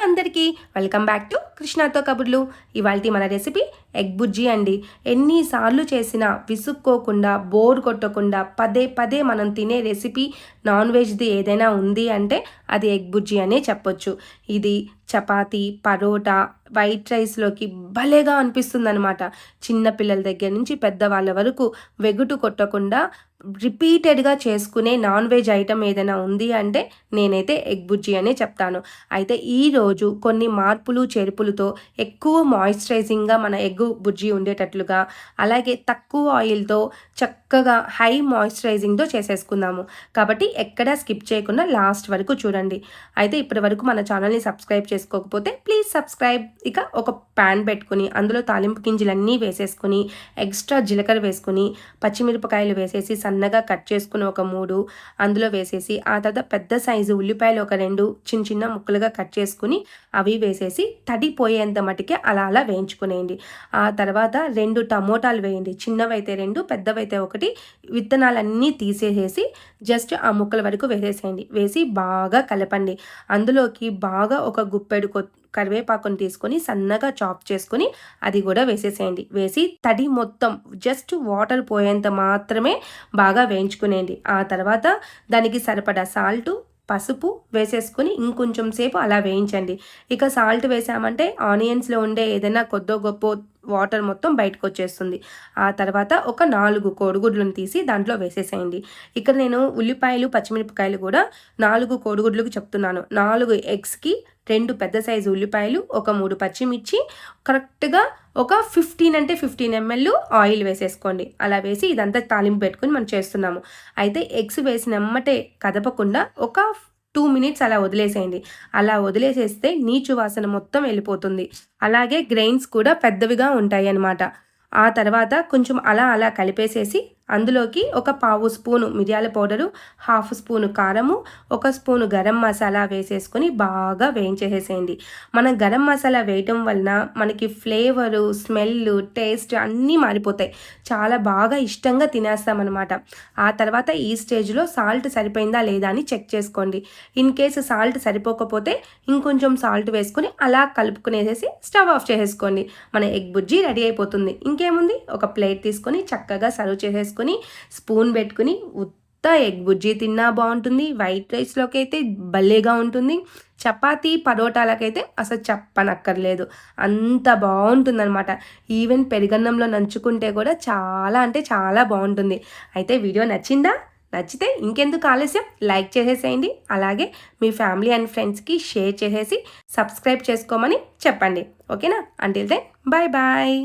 అందరికీ welcome back to కృష్ణతో కబుర్లు. ఇవాల్టి మన రెసిపీ ఎగ్ బుజ్జి అండి. ఎన్నిసార్లు చేసినా విసుక్కోకుండా బోర్ కొట్టకుండా పదే పదే మనం తినే రెసిపీ నాన్ వెజ్ది ఏదైనా ఉంది అంటే అది ఎగ్ బుజ్జి అనే చెప్పొచ్చు. ఇది చపాతీ, పరోటా, వైట్ రైస్లోకి భలేగా అనిపిస్తుంది అనమాట. చిన్నపిల్లల దగ్గర నుంచి పెద్దవాళ్ళ వరకు వెగుటు కొట్టకుండా రిపీటెడ్గా చేసుకునే నాన్ వెజ్ ఐటమ్ ఏదైనా ఉంది అంటే నేనైతే ఎగ్ బుజ్జి అనే చెప్తాను. అయితే ఈరోజు కొన్ని మార్పులు చేర్పులతో ఎక్కువ మాయిశ్చరైజింగ్గా మన ఎగ్ బుజ్జి ఉండేటట్లుగా, అలాగే తక్కువ ఆయిల్తో చక్కగా హై మాయిశ్చరైజింగ్తో చేసేసుకుందాము. కాబట్టి ఎక్కడా స్కిప్ చేయకుండా లాస్ట్ వరకు చూడండి. అయితే ఇప్పటి వరకు మన ఛానల్ని సబ్స్క్రైబ్ చేసుకోకపోతే ప్లీజ్ సబ్స్క్రైబ్. ఇక ఒక ప్యాన్ పెట్టుకుని అందులో తాలింపు గింజలన్నీ వేసేసుకుని ఎక్స్ట్రా జీలకర్ర వేసుకుని పచ్చిమిరపకాయలు వేసేసి సన్నగా కట్ చేసుకుని ఒక 3 అందులో వేసేసి ఆ తర్వాత పెద్ద సైజు ఉల్లిపాయలు ఒక 2 చిన్న చిన్న ముక్కలుగా కట్ చేసుకుని అవి వేసేసి తడిపోయేంత మటుకే అలా అలా వేయించుకునేయండి. ఆ తర్వాత 2 టమోటాలు వేయండి. చిన్నవైతే 2, పెద్దవైతే 1. విత్తనాలన్నీ తీసేసేసి జస్ట్ ఆ ముక్కల వరకు వేసేసేయండి. వేసి బాగా కలపండి. అందులోకి బాగా ఒక గుప్పెడు కరివేపాకుని తీసుకొని సన్నగా చాప్ చేసుకొని అది కూడా వేసేసేయండి. వేసి తడి మొత్తం జస్ట్ వాటర్ పోయేంత మాత్రమే బాగా వేయించుకునేయండి. ఆ తర్వాత దానికి సరిపడా సాల్టు, పసుపు వేసేసుకొని ఇంకొంచెం సేపు అలా వేయించండి. ఇక సాల్ట్ వేసామంటే ఆనియన్స్లో ఉండే ఏదైనా కొద్దో గొప్ప వాటర్ మొత్తం బయటకు వచ్చేస్తుంది. ఆ తర్వాత ఒక 4 కోడిగుడ్లను తీసి దాంట్లో వేసేసేయండి. ఇక్కడ నేను ఉల్లిపాయలు, పచ్చిమిరపకాయలు కూడా 4 కోడిగుడ్లకు చెప్తున్నాను. 4 ఎగ్స్కి 2 పెద్ద సైజు ఉల్లిపాయలు, ఒక 3 పచ్చిమిర్చి, కరెక్ట్గా ఒక 15 ml ఆయిల్ వేసేసుకోండి. అలా వేసి ఇదంతా తాలింపు పెట్టుకుని మనం చేస్తున్నాము. అయితే ఎగ్స్ వేసినమ్మటే కదపకుండా ఒక 2 minutes అలా వదిలేసేయండి. అలా వదిలేసేస్తే నీచు వాసన మొత్తం వెళ్ళిపోతుంది. అలాగే గ్రెయిన్స్ కూడా పెద్దవిగా ఉంటాయి అన్నమాట. ఆ తర్వాత కొంచెం అలా అలా కలిపేసేసి అందులోకి ఒక 1/2 స్పూను మిరియాల పౌడరు, 1/2 స్పూను కారము, 1 స్పూను గరం మసాలా వేసేసుకొని బాగా వేయించేసేసేయండి. మనం గరం మసాలా వేయటం వలన మనకి ఫ్లేవరు, స్మెల్, టేస్ట్ అన్నీ మారిపోతాయి. చాలా బాగా ఇష్టంగా తినేస్తామన్నమాట. ఆ తర్వాత ఈ స్టేజ్లో సాల్ట్ సరిపోయిందా లేదా అని చెక్ చేసుకోండి. ఇన్ కేసు సాల్ట్ సరిపోకపోతే ఇంకొంచెం సాల్ట్ వేసుకొని అలా కలుపుకునేసేసి స్టవ్ ఆఫ్ చేసేసుకోండి. మన ఎగ్ బుజ్జి రెడీ అయిపోతుంది. ఇంకేముంది, ఒక ప్లేట్ తీసుకొని చక్కగా సర్వ్ చేసేసుకొని స్పూన్ పెట్టుకుని ఉత్త ఎగ్ బుజ్జి తిన్నా బాగుంటుంది. వైట్ రైస్లోకి అయితే భలేగా ఉంటుంది. చపాతీ, పరోటాలకైతే అసలు చెప్పనక్కర్లేదు, అంత బాగుంటుందన్నమాట. ఈవెన్ పెరుగన్నంలో నంచుకుంటే కూడా చాలా అంటే చాలా బాగుంటుంది. అయితే వీడియో నచ్చిందా? నచ్చితే ఇంకెందుకు ఆలస్యం, లైక్ చేసేసేయండి. అలాగే మీ ఫ్యామిలీ అండ్ ఫ్రెండ్స్కి షేర్ చేసేసి సబ్స్క్రైబ్ చేసుకోమని చెప్పండి. ఓకేనా? Until then bye bye.